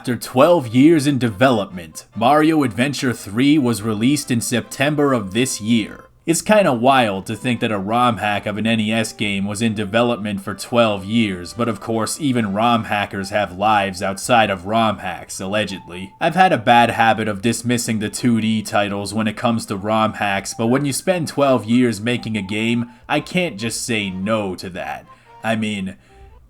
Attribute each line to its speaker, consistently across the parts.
Speaker 1: After 12 years in development, Mario Adventure 3 was released in September of this year. It's kinda wild to think that a ROM hack of an NES game was in development for 12 years, but of course even ROM hackers have lives outside of ROM hacks, allegedly. I've had a bad habit of dismissing the 2D titles when it comes to ROM hacks, but when you spend 12 years making a game, I can't just say no to that. I mean,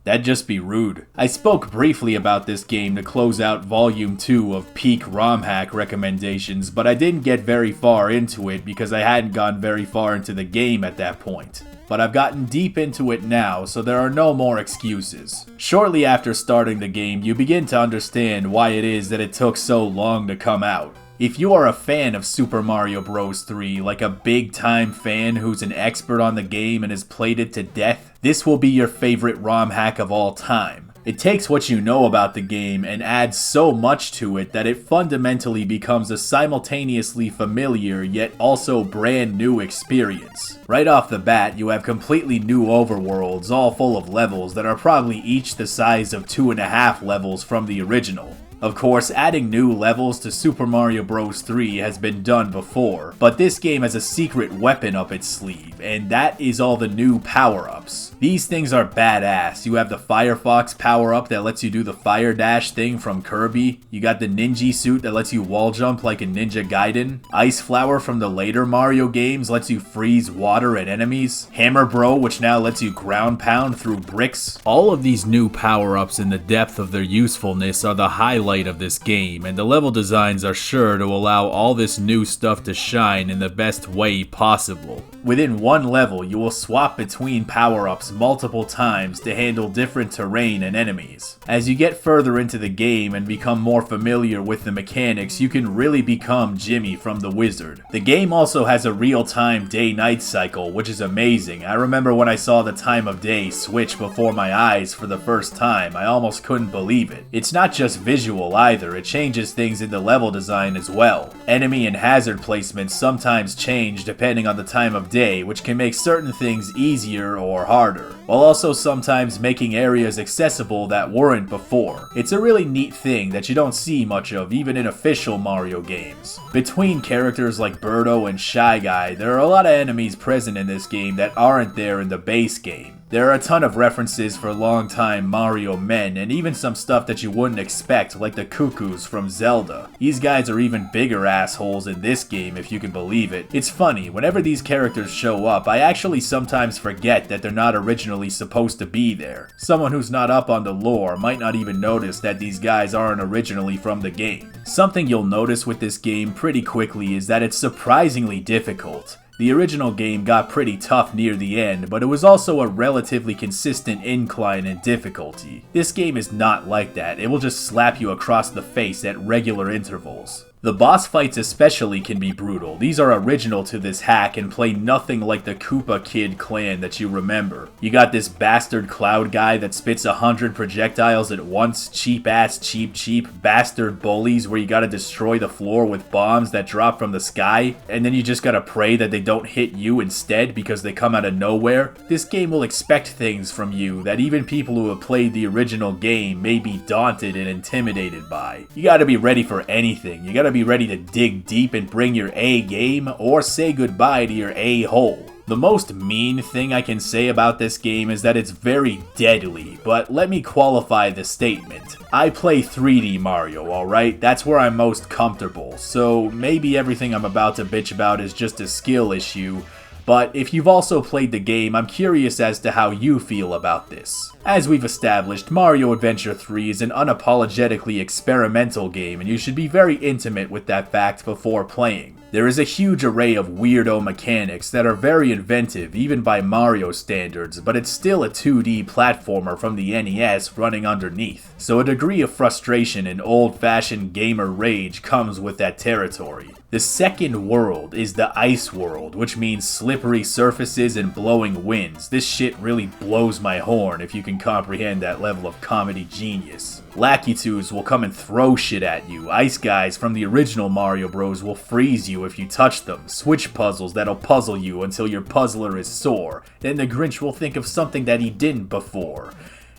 Speaker 1: that'd just be rude. I spoke briefly about this game to close out Volume 2 of Peak ROM Hack Recommendations, but I didn't get very far into it because I hadn't gone very far into the game at that point. But I've gotten deep into it now, so there are no more excuses. Shortly after starting the game, you begin to understand why it is that it took so long to come out. If you are a fan of Super Mario Bros. 3, like a big-time fan who's an expert on the game and has played it to death, this will be your favorite ROM hack of all time. It takes what you know about the game and adds so much to it that it fundamentally becomes a simultaneously familiar yet also brand new experience. Right off the bat, you have completely new overworlds all full of levels that are probably each the size of 2.5 levels from the original. Of course, adding new levels to Super Mario Bros. 3 has been done before, but this game has a secret weapon up its sleeve, and that is all the new power-ups. These things are badass. You have the Firefox power-up that lets you do the fire dash thing from Kirby. You got the Ninja suit that lets you wall jump like a Ninja Gaiden. Ice Flower from the later Mario games lets you freeze water at enemies. Hammer Bro, which now lets you ground pound through bricks. All of these new power-ups and the depth of their usefulness are the highlight of this game, and the level designs are sure to allow all this new stuff to shine in the best way possible. Within one level, you will swap between power-ups multiple times to handle different terrain and enemies. As you get further into the game and become more familiar with the mechanics, you can really become Jimmy from the Wizard. The game also has a real-time day-night cycle, which is amazing. I remember when I saw the time of day switch before my eyes for the first time, I almost couldn't believe it. It's not just visual either, it changes things in the level design as well. Enemy and hazard placements sometimes change depending on the time of day, which can make certain things easier or harder, while also sometimes making areas accessible that weren't before. It's a really neat thing that you don't see much of even in official Mario games. Between characters like Birdo and Shy Guy, there are a lot of enemies present in this game that aren't there in the base game. There are a ton of references for longtime Mario men, and even some stuff that you wouldn't expect, like the Cuckoos from Zelda. These guys are even bigger assholes in this game, if you can believe it. It's funny, whenever these characters show up, I actually sometimes forget that they're not originally supposed to be there. Someone who's not up on the lore might not even notice that these guys aren't originally from the game. Something you'll notice with this game pretty quickly is that it's surprisingly difficult. The original game got pretty tough near the end, but it was also a relatively consistent incline in difficulty. This game is not like that. It will just slap you across the face at regular intervals. The boss fights especially can be brutal. These are original to this hack and play nothing like the Koopa Kid clan that you remember. You got this bastard cloud guy that spits 100 projectiles at once, cheap bastard bullies where you gotta destroy the floor with bombs that drop from the sky, and then you just gotta pray that they don't hit you instead because they come out of nowhere. This game will expect things from you that even people who have played the original game may be daunted and intimidated by. You gotta be ready for anything. You gotta be ready to dig deep and bring your A game, or say goodbye to your A hole. The most mean thing I can say about this game is that it's very deadly, but let me qualify the statement. I play 3D Mario, alright? That's where I'm most comfortable, so maybe everything I'm about to bitch about is just a skill issue, but if you've also played the game, I'm curious as to how you feel about this. As we've established, Mario Adventure 3 is an unapologetically experimental game, and you should be very intimate with that fact before playing. There is a huge array of weirdo mechanics that are very inventive even by Mario standards, but it's still a 2D platformer from the NES running underneath, so a degree of frustration and old-fashioned gamer rage comes with that territory. The second world is the Ice World, which means slippery surfaces and blowing winds. This shit really blows my horn if you can comprehend that level of comedy genius. Lakitus will come and throw shit at you. Ice guys from the original Mario Bros. Will freeze you if you touch them. Switch puzzles that'll puzzle you until your puzzler is sore. Then the Grinch will think of something that he didn't before.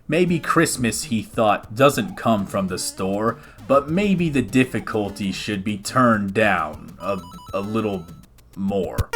Speaker 1: Maybe Christmas, he thought, doesn't come from the store, but maybe the difficulty should be turned down a little more.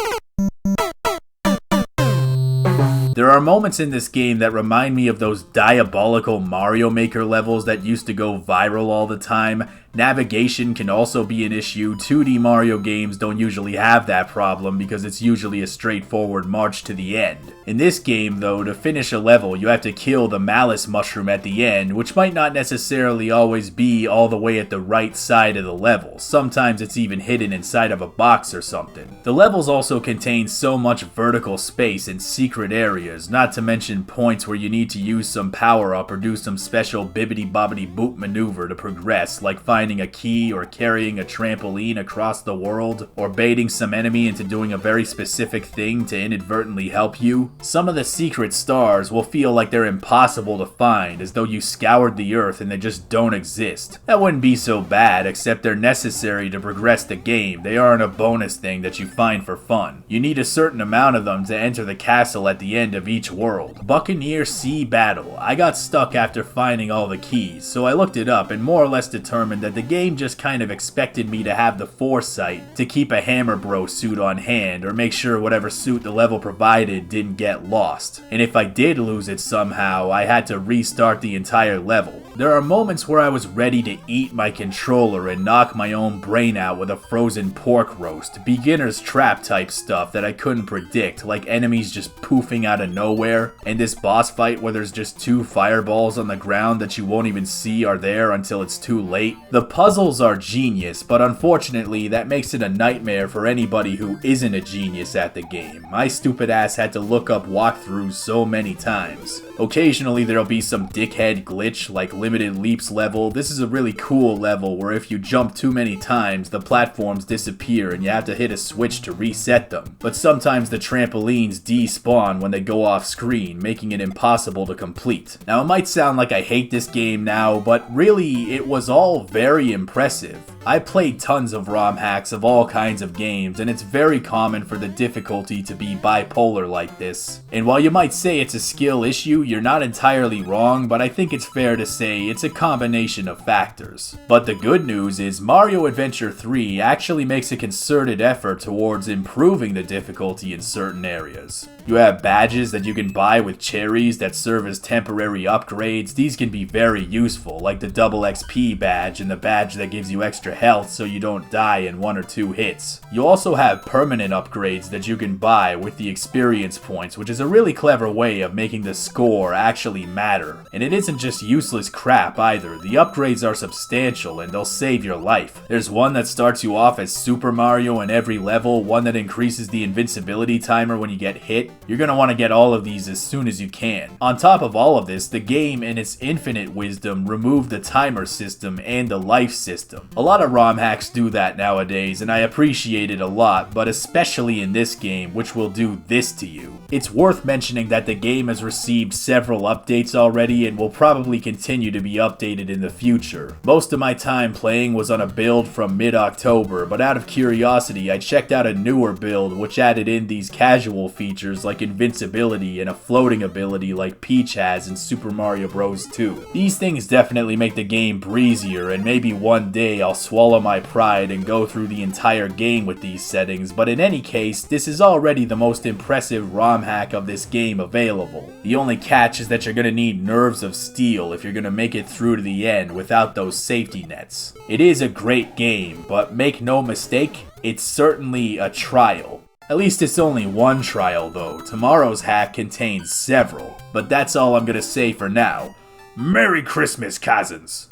Speaker 1: There are moments in this game that remind me of those diabolical Mario Maker levels that used to go viral all the time. Navigation can also be an issue. 2D Mario games don't usually have that problem because it's usually a straightforward march to the end. In this game though, to finish a level you have to kill the Malice Mushroom at the end, which might not necessarily always be all the way at the right side of the level. Sometimes it's even hidden inside of a box or something. The levels also contain so much vertical space and secret areas, not to mention points where you need to use some power up or do some special bibbidi bobbidi boop maneuver to progress, like finding a key or carrying a trampoline across the world, or baiting some enemy into doing a very specific thing to inadvertently help you. Some of the secret stars will feel like they're impossible to find, as though you scoured the earth and they just don't exist. That wouldn't be so bad, except they're necessary to progress the game. They aren't a bonus thing that you find for fun. You need a certain amount of them to enter the castle at the end of each world. Buccaneer Sea Battle. I got stuck after finding all the keys, so I looked it up and more or less determined that the game just kind of expected me to have the foresight to keep a Hammer Bro suit on hand, or make sure whatever suit the level provided didn't get lost. And if I did lose it somehow, I had to restart the entire level. There are moments where I was ready to eat my controller and knock my own brain out with a frozen pork roast. Beginner's trap type stuff that I couldn't predict, like enemies just poofing out of nowhere, and this boss fight where there's just 2 fireballs on the ground that you won't even see are there until it's too late. The puzzles are genius, but unfortunately that makes it a nightmare for anybody who isn't a genius at the game. My stupid ass had to look up walkthroughs so many times. Occasionally there'll be some dickhead glitch like Limited Leaps level. This is a really cool level where if you jump too many times, the platforms disappear and you have to hit a switch to reset them. But sometimes the trampolines despawn when they go off screen, making it impossible to complete. Now it might sound like I hate this game now, but really it was all very impressive. I played tons of ROM hacks of all kinds of games, and it's very common for the difficulty to be bipolar like this. And while you might say it's a skill issue, you're not entirely wrong, but I think it's fair to say it's a combination of factors. But the good news is Mario Adventure 3 actually makes a concerted effort towards improving the difficulty in certain areas. You have badges that you can buy with cherries that serve as temporary upgrades. These can be very useful, like the double XP badge and the badge that gives you extra health so you don't die in 1 or 2 hits. You also have permanent upgrades that you can buy with the experience points, which is a really clever way of making the score actually matter. And it isn't just useless crap either. The upgrades are substantial and they'll save your life. There's one that starts you off as Super Mario in every level, one that increases the invincibility timer when you get hit. You're going to want to get all of these as soon as you can. On top of all of this, the game in its infinite wisdom removed the timer system and the life system. A lot of ROM hacks do that nowadays, and I appreciate it a lot, but especially in this game, which will do this to you. It's worth mentioning that the game has received several updates already and will probably continue to be updated in the future. Most of my time playing was on a build from mid-October, but out of curiosity I checked out a newer build which added in these casual features like invincibility and a floating ability like Peach has in Super Mario Bros. 2. These things definitely make the game breezier, and maybe one day I'll swallow my pride and go through the entire game with these settings, but in any case, this is already the most impressive ROM hack of this game available. The only catch is that you're gonna need nerves of steel if you're gonna make it through to the end without those safety nets. It is a great game, but make no mistake, it's certainly a trial. At least it's only one trial though. Tomorrow's hack contains several. But that's all I'm gonna say for now. Merry Christmas, cousins!